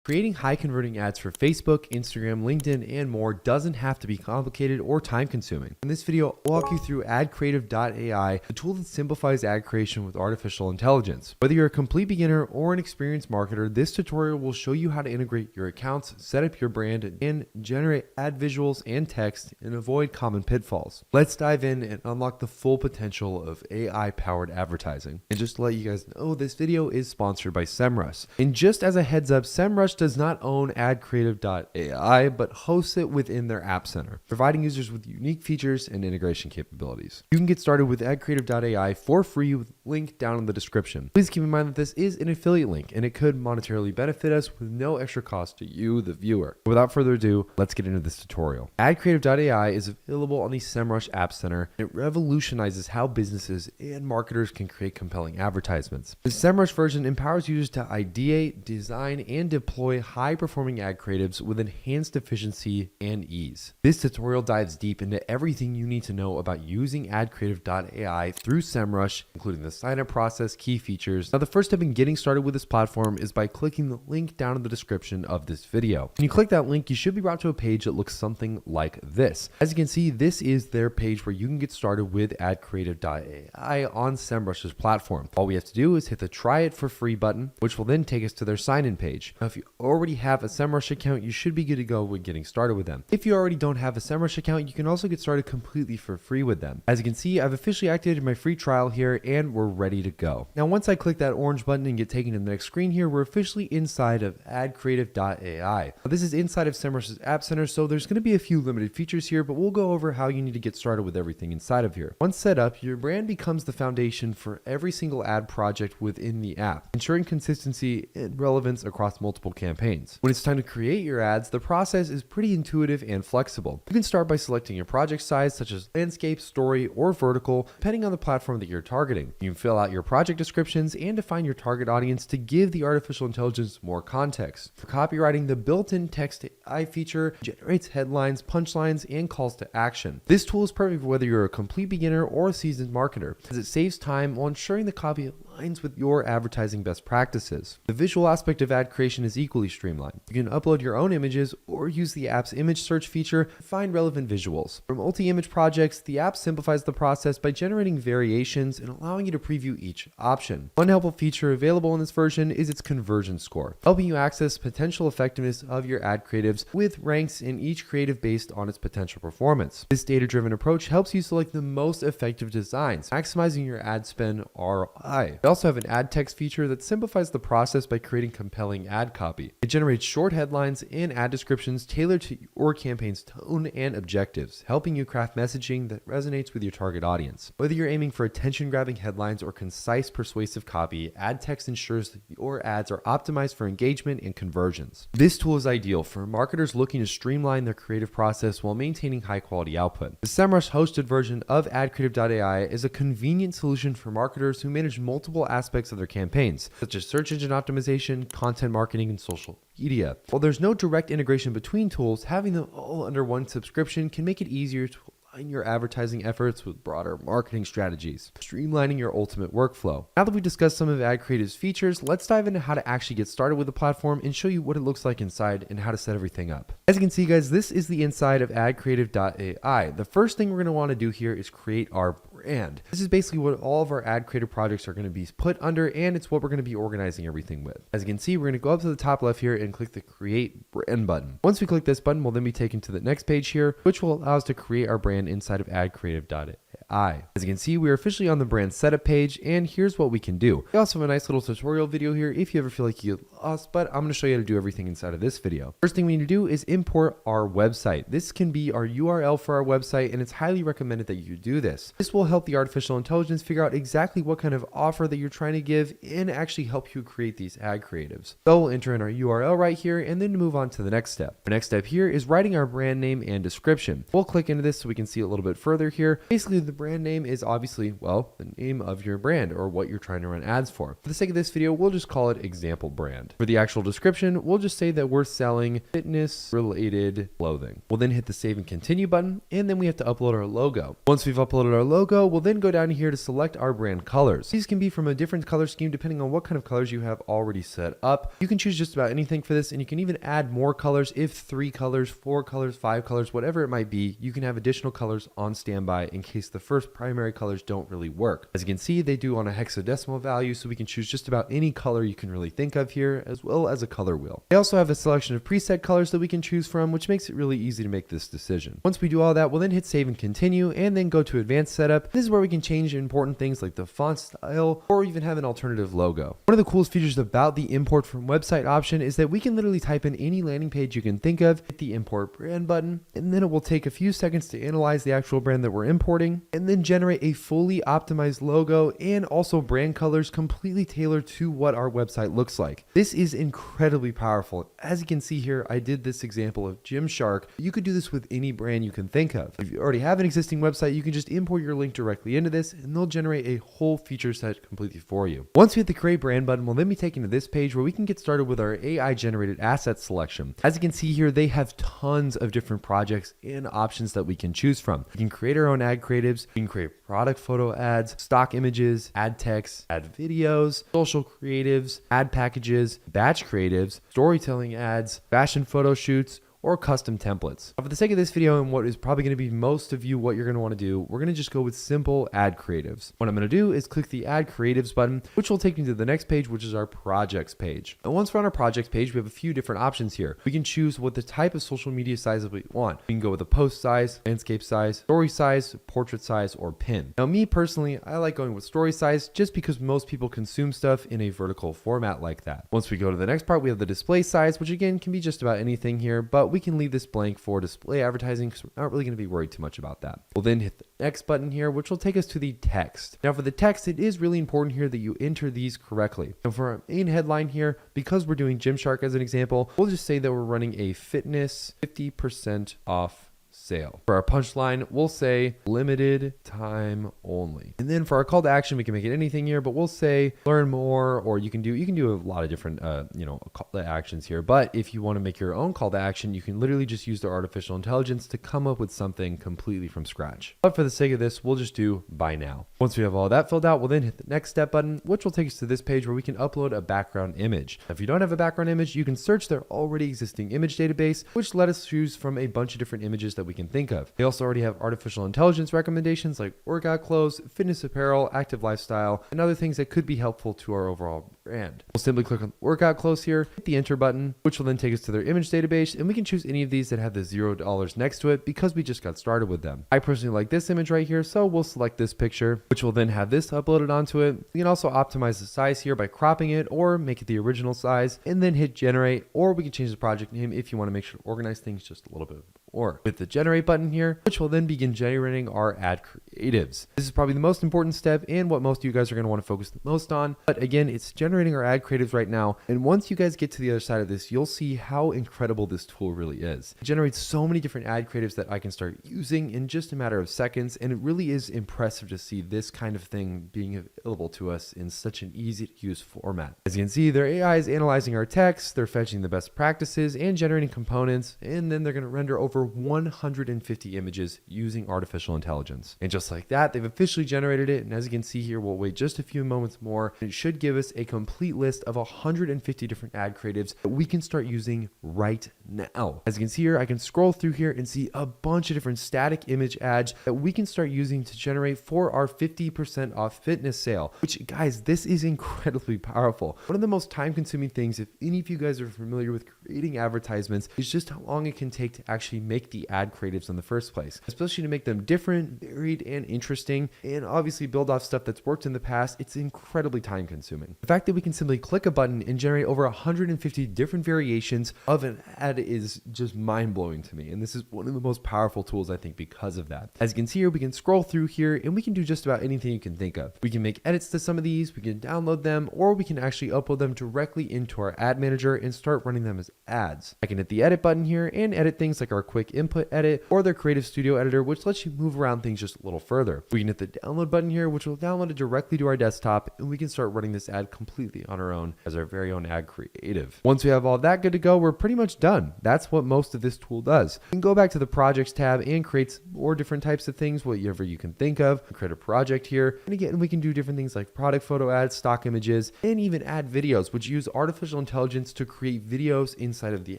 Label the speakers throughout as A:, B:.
A: Creating high converting ads for Facebook, Instagram, LinkedIn, and more doesn't have to be complicated or time consuming. In this video, I'll walk you through AdCreative.ai, the tool that simplifies ad creation with artificial intelligence. Whether you're a complete beginner or an experienced marketer, this tutorial will show you how to integrate your accounts, set up your brand, and generate ad visuals and text and avoid common pitfalls. Let's dive in and unlock the full potential of AI-powered advertising. And just to let you guys know, this video is sponsored by Semrush. And just as a heads up, Semrush does not own AdCreative.ai, but hosts it within their App Center, providing users with unique features and integration capabilities. You can get started with AdCreative.ai for free with a link down in the description. Please keep in mind that this is an affiliate link and it could monetarily benefit us with no extra cost to you, the viewer. Without further ado, let's get into this tutorial. AdCreative.ai is available on the Semrush App Center, and it revolutionizes how businesses and marketers can create compelling advertisements. The Semrush version empowers users to ideate, design, and deploy high-performing ad creatives with enhanced efficiency and ease. This tutorial dives deep into everything you need to know about using AdCreative.ai through Semrush, including the sign-up process, key features. Now, the first step in getting started with this platform is by clicking the link down in the description of this video. When you click that link, you should be brought to a page that looks something like this. As you can see, this is their page where you can get started with AdCreative.ai on Semrush's platform. All we have to do is hit the try it for free button, which will then take us to their sign-in page. Now, if you already have a Semrush account, you should be good to go with getting started with them. If you already don't have a Semrush account, you can also get started completely for free with them. As you can see, I've officially activated my free trial here and we're ready to go. Now, once I click that orange button and get taken to the next screen here, we're officially inside of AdCreative.ai. Now, this is inside of Semrush's App Center, so there's going to be a few limited features here, but we'll go over how you need to get started with everything inside of here. Once set up, your brand becomes the foundation for every single ad project within the app, ensuring consistency and relevance across multiple campaigns. When it's time to create your ads, the process is pretty intuitive and flexible. You can start by selecting your project size, such as landscape, story, or vertical, depending on the platform that you're targeting. You can fill out your project descriptions and define your target audience to give the artificial intelligence more context. For copywriting, the built-in text AI feature generates headlines, punchlines, and calls to action. This tool is perfect for whether you're a complete beginner or a seasoned marketer, as it saves time while ensuring the copy aligns with your advertising best practices. The visual aspect of ad creation is equally streamlined. You can upload your own images or use the app's image search feature to find relevant visuals. For multi-image projects, the app simplifies the process by generating variations and allowing you to preview each option. One helpful feature available in this version is its conversion score, helping you access potential effectiveness of your ad creatives with ranks in each creative based on its potential performance. This data-driven approach helps you select the most effective designs, maximizing your ad spend ROI. They also have an ad text feature that simplifies the process by creating compelling ad copy. It generates short headlines and ad descriptions tailored to your campaign's tone and objectives, helping you craft messaging that resonates with your target audience. Whether you're aiming for attention-grabbing headlines or concise, persuasive copy, ad text ensures that your ads are optimized for engagement and conversions. This tool is ideal for marketers looking to streamline their creative process while maintaining high-quality output. The Semrush hosted version of AdCreative.ai is a convenient solution for marketers who manage multiple aspects of their campaigns, such as search engine optimization, content marketing, and social media. While there's no direct integration between tools, having them all under one subscription can make it easier to align your advertising efforts with broader marketing strategies, streamlining your ultimate workflow. Now that we've discussed some of AdCreative's features, let's dive into how to actually get started with the platform and show you what it looks like inside and how to set everything up. As you can see, guys, this is the inside of AdCreative.ai. The first thing we're going to want to do here is create our brand. This is basically what all of our ad creative projects are going to be put under, and it's what we're going to be organizing everything with. As you can see, we're going to go up to the top left here and click the Create Brand button. Once we click this button, we'll then be taken to the next page here, which will allow us to create our brand inside of AdCreative.ai. As you can see, we are officially on the brand setup page, and here's what we can do. We also have a nice little tutorial video here if you ever feel like you get lost, but I'm going to show you how to do everything inside of this video. First thing we need to do is import our website. This can be our URL for our website, and it's highly recommended that you do this. This will help the artificial intelligence figure out exactly what kind of offer that you're trying to give and actually help you create these ad creatives. So we'll enter in our URL right here and then move on to the next step. The next step here is writing our brand name and description. We'll click into this so we can see a little bit further here. Basically, the brand name is obviously, well, the name of your brand or what you're trying to run ads for. For the sake of this video, we'll just call it example brand. For the actual description, we'll just say that we're selling fitness related clothing. We'll then hit the save and continue button, and then we have to upload our logo. Once we've uploaded our logo, we'll then go down here to select our brand colors. These can be from a different color scheme depending on what kind of colors you have already set up. You can choose just about anything for this, and you can even add more colors if 3 colors, 4 colors, 5 colors, whatever it might be. You can have additional colors on standby in case the first primary colors don't really work. As you can see, they do on a hexadecimal value, so we can choose just about any color you can really think of here, as well as a color wheel. They also have a selection of preset colors that we can choose from, which makes it really easy to make this decision. Once we do all that, we'll then hit save and continue, and then go to advanced setup. This is where we can change important things like the font style, or even have an alternative logo. One of the coolest features about the import from website option is that we can literally type in any landing page you can think of, hit the import brand button, and then it will take a few seconds to analyze the actual brand that we're importing, and then generate a fully optimized logo and also brand colors completely tailored to what our website looks like. This is incredibly powerful. As you can see here, I did this example of Gymshark. You could do this with any brand you can think of. If you already have an existing website, you can just import your link directly into this, and they'll generate a whole feature set completely for you. Once we hit the create brand button, we'll then be taken to this page where we can get started with our AI generated asset selection. As you can see here, they have tons of different projects and options that we can choose from. We can create our own ad creatives, we can create product photo ads, stock images, ad text, ad videos, social creatives, ad packages, batch creatives, storytelling ads, fashion photo shoots, or custom templates. For the sake of this video and what is probably going to be most of you what you're going to want to do, we're going to just go with simple ad creatives. What I'm going to do is click the add creatives button, which will take me to the next page, which is our projects page. And once we're on our projects page, we have a few different options here. We can choose what the type of social media size that we want. We can go with a post size, landscape size, story size, portrait size, or pin. Now, me personally, I like going with story size just because most people consume stuff in a vertical format like that. Once we go to the next part, we have the display size, which again can be just about anything here, but we can leave this blank for display advertising because we're not really going to be worried too much about that. We'll then hit the next button here, which will take us to the text. Now for the text, it is really important here that you enter these correctly. And for our main headline here, because we're doing Gymshark as an example, we'll just say that we're running a fitness 50% off sale. For our punchline, we'll say limited time only. And then for our call to action, we can make it anything here, but we'll say learn more, or you can do a lot of different call to actions here. But if you want to make your own call to action, you can literally just use the artificial intelligence to come up with something completely from scratch. But for the sake of this, we'll just do buy now. Once we have all that filled out, we'll then hit the next step button, which will take us to this page where we can upload a background image. If you don't have a background image, you can search their already existing image database, which let us choose from a bunch of different images that we can think of. They also already have artificial intelligence recommendations like workout clothes, fitness apparel, active lifestyle, and other things that could be helpful to our overall brand. We'll simply click on workout clothes here, hit the enter button, which will then take us to their image database, and we can choose any of these that have the $0 next to it because we just got started with them. I personally like this image right here, so we'll select this picture, which will then have this uploaded onto it. We can also optimize the size here by cropping it or make it the original size, and then hit generate, or we can change the project name if you want to make sure to organize things just a little bit more. With the generate button here, which will then begin generating our ad creatives. This is probably the most important step and what most of you guys are going to want to focus the most on. But again, it's generating our ad creatives right now. And once you guys get to the other side of this, you'll see how incredible this tool really is. It generates so many different ad creatives that I can start using in just a matter of seconds. And it really is impressive to see this kind of thing being available to us in such an easy to use format. As you can see, their AI is analyzing our text, they're fetching the best practices and generating components, and then they're going to render over 150 images using artificial intelligence. And just like that, they've officially generated it. And as you can see here, we'll wait just a few moments more. It should give us a complete list of 150 different ad creatives that we can start using right now. As you can see here, I can scroll through here and see a bunch of different static image ads that we can start using to generate for our 50% off fitness sale, which guys, this is incredibly powerful. One of the most time consuming things, if any of you guys are familiar with creating advertisements, is just how long it can take to actually make the ad creatives in the first place, especially to make them different, varied, and interesting, and obviously build off stuff that's worked in the past. It's incredibly time consuming. The fact that we can simply click a button and generate over 150 different variations of an ad is just mind blowing to me. And this is one of the most powerful tools, I think, because of that. As you can see here, we can scroll through here and we can do just about anything you can think of. We can make edits to some of these, we can download them, or we can actually upload them directly into our ad manager and start running them as ads. I can hit the edit button here and edit things like our quick quick input edit, or their Creative Studio editor, which lets you move around things just a little further. We can hit the download button here, which will download it directly to our desktop, and we can start running this ad completely on our own as our very own ad creative. Once we have all that good to go, we're pretty much done. That's what most of this tool does. You can go back to the projects tab and create more different types of things, whatever you can think of. Create a project here. And again, we can do different things like product photo ads, stock images, and even add videos, which use artificial intelligence to create videos inside of the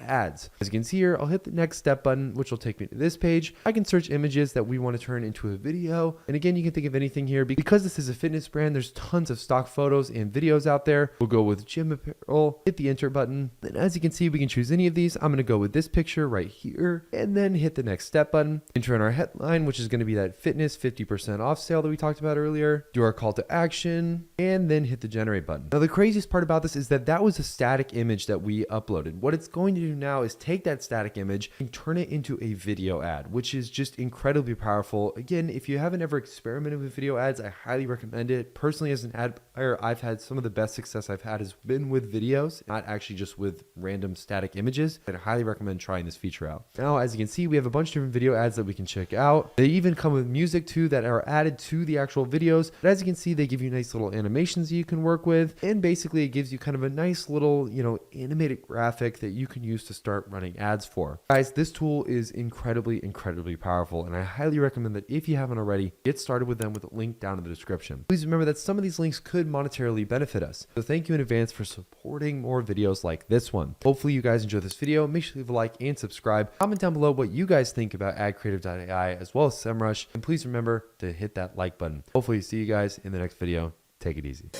A: ads. As you can see here, I'll hit the next step button, which will take me to this page. I can search images that we want to turn into a video. And again, you can think of anything here. Because this is a fitness brand, there's tons of stock photos and videos out there. We'll go with gym apparel, hit the enter button. And as you can see, we can choose any of these. I'm going to go with this picture right here and then hit the next step button. Enter in our headline, which is going to be that fitness 50% off sale that we talked about earlier. Do our call to action and then hit the generate button. Now, the craziest part about this is that was a static image that we uploaded. What it's going to do now is take that static image and turn it into a video ad, which is just incredibly powerful. Again, if you haven't ever experimented with video ads, I highly recommend it. Personally, as an ad buyer, I've had some of the best success I've had has been with videos, not actually just with random static images. I'd highly recommend trying this feature out. Now, as you can see, we have a bunch of different video ads that we can check out. They even come with music too that are added to the actual videos. But as you can see, they give you nice little animations you can work with. And basically it gives you kind of a nice little, animated graphic that you can use to start running ads for. Guys, this tool is incredibly powerful. And I highly recommend that if you haven't already, get started with them with a link down in the description. Please remember that some of these links could monetarily benefit us. So thank you in advance for supporting more videos like this one. Hopefully you guys enjoyed this video. Make sure to leave a like and subscribe. Comment down below what you guys think about AdCreative.ai as well as Semrush. And please remember to hit that like button. Hopefully see you guys in the next video. Take it easy.